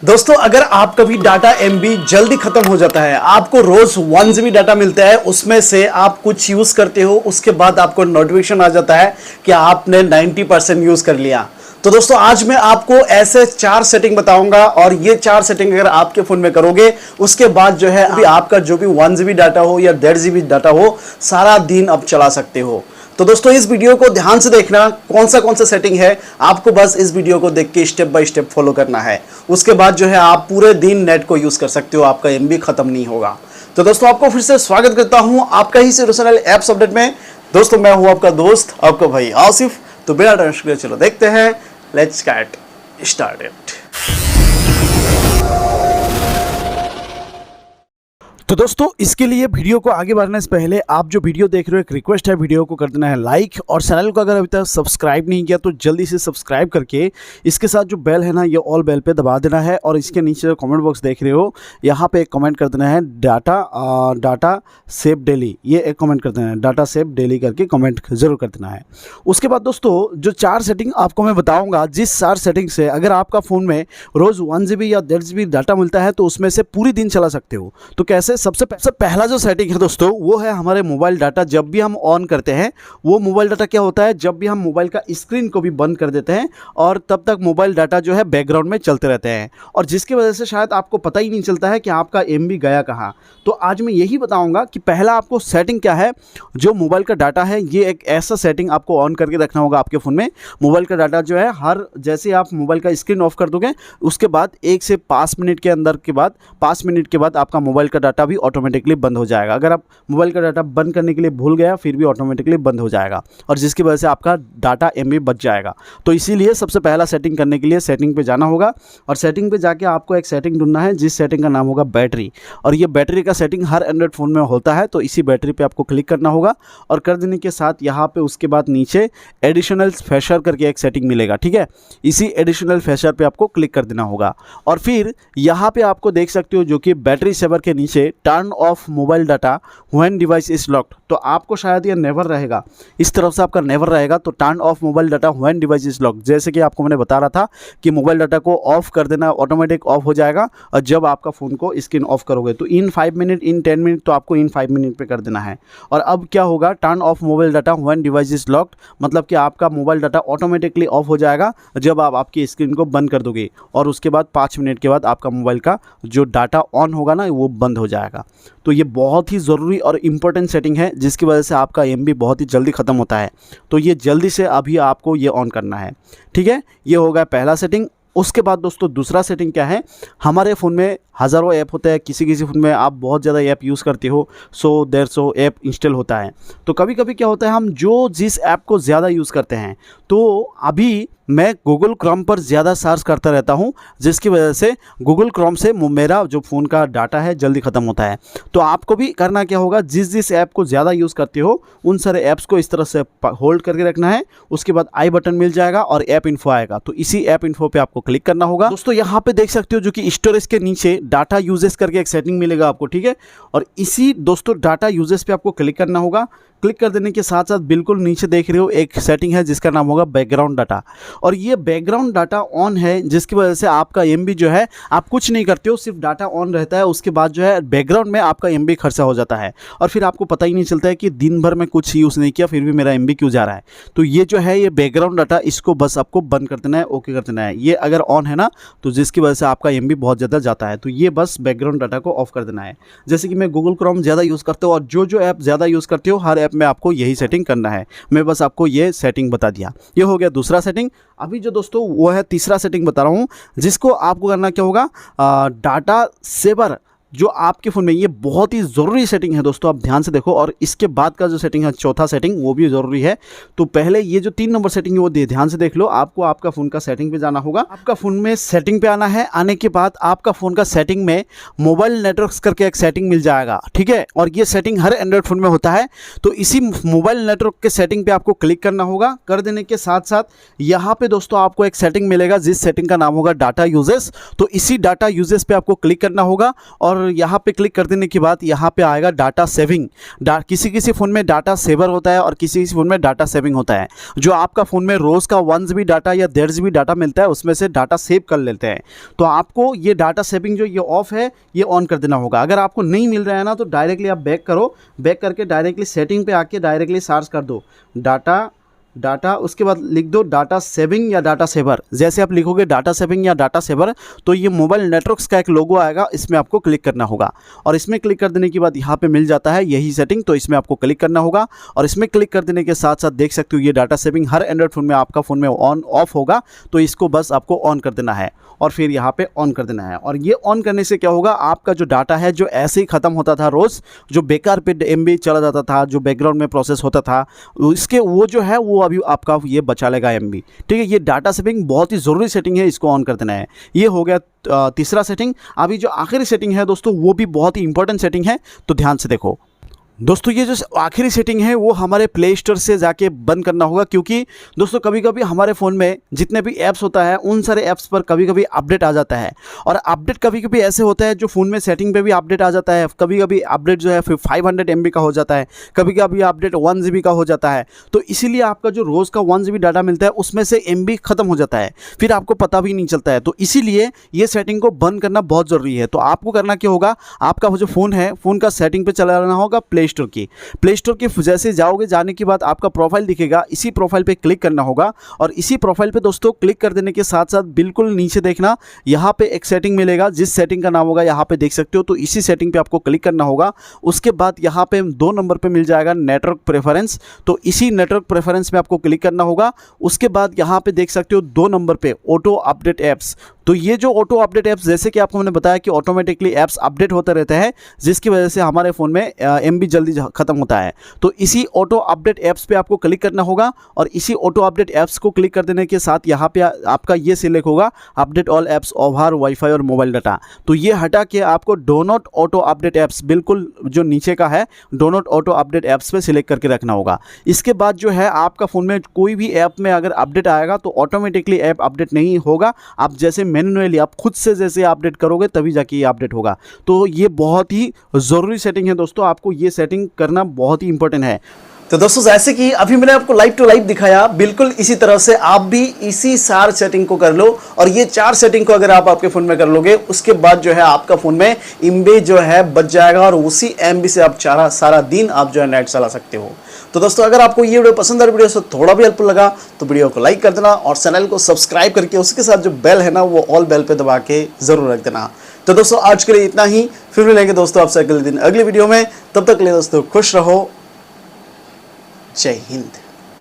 दोस्तों अगर आपका भी डाटा एमबी जल्दी खत्म हो जाता है, आपको रोज 1 जीबी डाटा मिलता है, उसमें से आप कुछ यूज करते हो, उसके बाद आपको नोटिफिकेशन आ जाता है कि आपने 90% यूज कर लिया। तो दोस्तों आज मैं आपको ऐसे 4 सेटिंग बताऊंगा और ये 4 सेटिंग अगर आपके फोन में करोगे उसके बाद जो है अभी आपका जो भी 1 जीबी डाटा हो या 1.5 जीबी डाटा हो सारा दिन आप चला सकते हो। तो दोस्तों इस वीडियो को ध्यान से देखना, कौन सा सेटिंग है आपको बस इस वीडियो को देख के स्टेप बाय स्टेप फॉलो करना है। उसके बाद जो है आप पूरे दिन नेट को यूज कर सकते हो, आपका एमबी खत्म नहीं होगा। तो दोस्तों आपको फिर से स्वागत करता हूं आपका ही चैनल एप्स अपडेट में। दोस्तों मैं हूं आपका दोस्त, आपका भाई आसिफ। तो बिना टेंशन के चलो देखते हैं, लेट्स गेट स्टार्टेड। तो दोस्तों इसके लिए वीडियो को आगे बढ़ने से पहले आप जो वीडियो देख रहे हो, एक रिक्वेस्ट है, वीडियो को कर देना है लाइक और चैनल को अगर अभी तक सब्सक्राइब नहीं किया तो जल्दी से सब्सक्राइब करके इसके साथ जो बेल है ना, ये ऑल बेल पे दबा देना है। और इसके नीचे जो कमेंट बॉक्स देख रहे हो यहाँ पे एक कमेंट कर देना है डाटा सेव डेली, ये एक कमेंट कर देना है, डाटा सेव डेली करके कमेंट जरूर कर देना है। उसके बाद दोस्तों जो 4 सेटिंग आपको मैं बताऊँगा, जिस 4 सेटिंग से अगर आपका फ़ोन में रोज़ 1 जीबी या 1.5 जीबी डाटा मिलता है तो उसमें से पूरी दिन चला सकते हो। तो कैसे? सबसे पहला जो सेटिंग है दोस्तों वो है हमारे मोबाइल डाटा। जब भी हम ऑन करते हैं वो मोबाइल डाटा क्या होता है, जब भी हम मोबाइल का स्क्रीन को भी बंद कर देते हैं और तब तक मोबाइल डाटा जो है बैकग्राउंड में चलते रहते हैं, और जिसकी वजह से शायद आपको पता ही नहीं चलता है कि आपका एमबी गया कहाँ। तो आज मैं यही बताऊंगा कि पहला आपको सेटिंग क्या है। जो मोबाइल का डाटा है ये एक ऐसा सेटिंग आपको ऑन करके रखना होगा आपके फ़ोन में। मोबाइल का डाटा जो है जैसे आप मोबाइल का स्क्रीन ऑफ कर दोगे उसके बाद 1 से 5 मिनट के अंदर के बाद 5 मिनट के बाद आपका मोबाइल का डाटा भी ऑटोमेटिकली बंद हो जाएगा। अगर आप मोबाइल का डाटा बंद करने के लिए भूल गया फिर भी ऑटोमेटिकली बंद हो जाएगा, और जिसकी वजह से आपका डाटा एमबी बच जाएगा। तो इसीलिए सबसे पहला सेटिंग करने के लिए सेटिंग पे जाना होगा, और सेटिंग पे जाके आपको एक सेटिंग ढूंढना है जिस सेटिंग का नाम होगा बैटरी। और ये बैटरी का सेटिंग हर एंड्रॉइड फ़ोन में होता है, तो इसी बैटरी पे आपको क्लिक करना होगा। और कर देने के साथ यहाँ पे उसके बाद नीचे एडिशनल फैशर करके एक सेटिंग मिलेगा, ठीक है। इसी एडिशनल फैशर पे आपको क्लिक कर देना होगा, और फिर यहाँ पे आपको देख सकते हो जो कि बैटरी सेवर के नीचे turn off mobile data when device is locked. तो आपको शायद ये नेवर रहेगा, इस तरफ से आपका नेवर रहेगा। तो turn off mobile data when device is locked, जैसे कि आपको मैंने बता रहा था कि मोबाइल डाटा को ऑफ कर देना, ऑटोमेटिक ऑफ हो जाएगा। और जब आपका फ़ोन को स्क्रीन ऑफ करोगे तो इन 5 मिनट, इन 10 मिनट, तो आपको इन 5 मिनट पे कर देना है। और अब क्या होगा, turn off mobile data when device is locked, मतलब कि आपका मोबाइल डाटा ऑटोमेटिकली ऑफ हो जाएगा जब आप आपकी स्क्रीन को बंद कर दोगे, और उसके बाद 5 मिनट के बाद आपका मोबाइल का जो डाटा ऑन होगा ना वो बंद हो जाएगा। तो ये बहुत ही ज़रूरी और इम्पोर्टेंट सेटिंग है जिसकी वजह से आपका एमबी बहुत ही जल्दी ख़त्म होता है। तो ये जल्दी से अभी आपको ये ऑन करना है, ठीक है। ये होगा पहला सेटिंग। उसके बाद दोस्तों दूसरा सेटिंग क्या है, हमारे फ़ोन में हज़ारों ऐप होते हैं, किसी फ़ोन में आप बहुत ज़्यादा ऐप यूज़ करते हो, 100-150 ऐप इंस्टॉल होता है। तो कभी कभी क्या होता है, हम जिस ऐप को ज़्यादा यूज़ करते हैं, तो अभी मैं गूगल क्रोम पर ज़्यादा सर्च करता रहता हूं, जिसकी वजह से गूगल क्रोम से मेरा जो फ़ोन का डाटा है जल्दी ख़त्म होता है। तो आपको भी करना क्या होगा, जिस ऐप को ज़्यादा यूज़ करते हो उन सारे ऐप्स को इस तरह से होल्ड करके रखना है। उसके बाद आई बटन मिल जाएगा और ऐप इन्फो आएगा, तो इसी ऐप इन्फो पे आपको क्लिक करना होगा। दोस्तों यहाँ पे देख सकते हो जो कि स्टोरेज के नीचे डाटा यूजेस करके एक सेटिंग मिलेगा आपको, ठीक है। और इसी दोस्तों डाटा यूजेस पे आपको क्लिक करना होगा। क्लिक कर देने के साथ साथ बिल्कुल नीचे देख रहे हो एक सेटिंग है जिसका नाम होगा बैकग्राउंड डाटा, और ये बैकग्राउंड डाटा ऑन है, जिसकी वजह से आपका एमबी जो है, आप कुछ नहीं करते हो, सिर्फ डाटा ऑन रहता है, उसके बाद जो है बैकग्राउंड में आपका एमबी खर्चा हो जाता है, और फिर आपको पता ही नहीं चलता है कि दिन भर में कुछ यूज़ नहीं किया फिर भी मेरा एमबी क्यों जा रहा है। तो ये जो है ये बैकग्राउंड डाटा, इसको बस आपको बंद कर देना है, ओके कर देना है। ये अगर ऑन है ना तो जिसकी वजह से आपका एमबी बहुत ज़्यादा जाता है, तो ये बस बैकग्राउंड डाटा को ऑफ कर देना है। जैसे कि मैं गूगल क्रोम ज़्यादा यूज़ करता हूँ, और जो ऐप ज़्यादा यूज़ करते हो हर ऐप में आपको यही सेटिंग करना है। मैं बस आपको ये सेटिंग बता दिया। ये हो गया दूसरा सेटिंग। अभी जो दोस्तों वो है तीसरा सेटिंग बता रहा हूँ, जिसको आपको करना क्या होगा, डाटा सेवर जो आपके फ़ोन में, ये बहुत ही ज़रूरी सेटिंग है दोस्तों, आप ध्यान से देखो। और इसके बाद का जो सेटिंग है चौथा सेटिंग, वो भी ज़रूरी है। तो पहले ये जो 3 नंबर सेटिंग है वो ध्यान से देख लो। आपको आपका फ़ोन का सेटिंग पे जाना होगा, आपका फ़ोन में सेटिंग पे आना है। आने के बाद आपका फ़ोन का सेटिंग में मोबाइल नेटवर्क्स करके एक सेटिंग मिल जाएगा, ठीक है। और ये सेटिंग हर एंड्रॉइड फ़ोन में होता है, तो इसी मोबाइल नेटवर्क के सेटिंग पर आपको क्लिक करना होगा। कर देने के साथ साथ यहाँ पर दोस्तों आपको एक सेटिंग मिलेगा जिस सेटिंग का नाम होगा डाटा यूजेस। तो इसी डाटा यूजेस पे आपको क्लिक करना होगा, और और यहाँ पे क्लिक कर देने के बाद यहाँ पे आएगा डाटा सेविंग। किसी किसी फ़ोन में डाटा सेवर होता है और किसी किसी फ़ोन में डाटा सेविंग होता है। जो आपका फ़ोन में रोज़ का 1 GB डाटा या 1.5 GB डाटा मिलता है उसमें से डाटा सेव कर लेते हैं। तो आपको ये डाटा सेविंग जो ये ऑफ़ है ये ऑन कर देना होगा। अगर आपको नहीं मिल रहा है ना तो डायरेक्टली आप बैक करो, बैक करके डायरेक्टली सेटिंग पे आके डायरेक्टली सर्च कर दो डाटा, उसके बाद लिख दो डाटा सेविंग या डाटा सेवर। जैसे आप लिखोगे डाटा सेविंग या डाटा सेवर तो ये मोबाइल नेटवर्क्स का एक लोगो आएगा, इसमें आपको क्लिक करना होगा। और इसमें क्लिक कर देने के बाद यहाँ पे मिल जाता है यही सेटिंग, तो इसमें आपको क्लिक करना होगा। और इसमें क्लिक कर देने के साथ साथ देख सकते हो ये डाटा सेविंग हर एंड्रॉइड फ़ोन में आपका फ़ोन में ऑन ऑफ होगा, तो इसको बस आपको ऑन कर देना है और फिर यहाँ पे ऑन कर देना है। और ये ऑन करने से क्या होगा, आपका जो डाटा है जो ऐसे ही ख़त्म होता था रोज़, जो बेकार पे MB चला जाता था, जो बैकग्राउंड में प्रोसेस होता था, इसके वो जो है वो अभी आपका ये बचा लेगा MB। ठीक है, ये डाटा सेविंग बहुत ही ज़रूरी सेटिंग है, इसको ऑन कर देना है। ये हो गया तीसरा सेटिंग। अभी जो आखिरी सेटिंग है दोस्तों वो भी बहुत ही इंपॉर्टेंट सेटिंग है, तो ध्यान से देखो दोस्तों। ये जो आखिरी सेटिंग है वो हमारे प्ले स्टोर से जाके बंद करना होगा, क्योंकि दोस्तों कभी कभी हमारे फ़ोन में जितने भी ऐप्स होता है उन सारे ऐप्स पर कभी कभी अपडेट आ जाता है। और अपडेट कभी कभी ऐसे होता है जो फ़ोन में सेटिंग पे भी अपडेट आ जाता है, कभी कभी अपडेट जो है फिर 500 MB का हो जाता है, कभी कभी अपडेट 1 GB का हो जाता है। तो इसीलिए आपका जो रोज़ का 1 GB डाटा मिलता है उसमें से MB ख़त्म हो जाता है, फिर आपको पता भी नहीं चलता है। तो इसीलिए ये सेटिंग को बंद करना बहुत ज़रूरी है। तो आपको करना क्या होगा, आपका वो जो फ़ोन है फ़ोन का सेटिंग पे चलाना होगा प्ले स्टोर की जैसे जाओगे, जाने के बाद आपका प्रोफाइल दिखेगा, इसी प्रोफाइल पे क्लिक करना होगा। और इसी प्रोफाइल पे दोस्तों क्लिक कर देने के साथ साथ बिल्कुल नीचे देखना, यहाँ पे एक सेटिंग मिलेगा, जिस सेटिंग का नाम होगा यहाँ पे देख सकते हो। तो इसी सेटिंग पे आपको क्लिक करना होगा। उसके बाद यहाँ पे 2 नंबर पे मिल जाएगा नेटवर्क प्रेफरेंस, तो इसी नेटवर्क प्रेफरेंस में आपको क्लिक करना होगा। उसके बाद यहाँ पे देख सकते हो 2 नंबर पे ऑटो अपडेट ऐप्स। तो ये जो ऑटो अपडेट ऐप्स, जैसे कि आपको मैंने बताया कि ऑटोमेटिकली ऐप्स अपडेट होते रहते हैं, जिसकी वजह से हमारे फ़ोन में MB जल्दी ख़त्म होता है। तो इसी ऑटो अपडेट ऐप्स पे आपको क्लिक करना होगा। और इसी ऑटो अपडेट ऐप्स को क्लिक कर देने के साथ यहाँ पे आपका ये सिलेक्ट होगा update all apps over wifi और मोबाइल डाटा। तो ये हटा के आपको do not auto update apps, बिल्कुल जो नीचे का है do not auto update apps पे सिलेक्ट करके रखना होगा। इसके बाद जो है आपका फ़ोन में कोई भी ऐप में अगर अपडेट आएगा तो ऑटोमेटिकली ऐप अपडेट नहीं होगा, आप जैसे मैन्युअली आप खुद से जैसे अपडेट करोगे तभी जाके ये अपडेट होगा। तो ये बहुत ही ज़रूरी सेटिंग है दोस्तों, आपको ये सेटिंग करना बहुत ही इंपॉर्टेंट है। तो दोस्तों जैसे कि अभी मैंने आपको लाइव टू लाइव दिखाया, बिल्कुल इसी तरह से आप भी इसी 4 सेटिंग को कर लो। और ये 4 सेटिंग को अगर आप आपके फ़ोन में कर लोगे, उसके बाद जो है आपका फ़ोन में MB जो है बच जाएगा और उसी MB से आप सारा दिन आप जो है नेट चला सकते हो। तो दोस्तों अगर आपको ये वीडियो पसंद आ रही, वीडियो से थोड़ा भी हेल्पफुल लगा तो वीडियो को लाइक कर देना और चैनल को सब्सक्राइब करके उसके साथ जो बेल है ना वो ऑल बेल पे दबा के ज़रूर रख देना। तो दोस्तों आज के लिए इतना ही, फिर मिलेंगे दोस्तों आपसे अगले दिन अगली वीडियो में। तब तक के लिए दोस्तों खुश रहो, जय हिंद।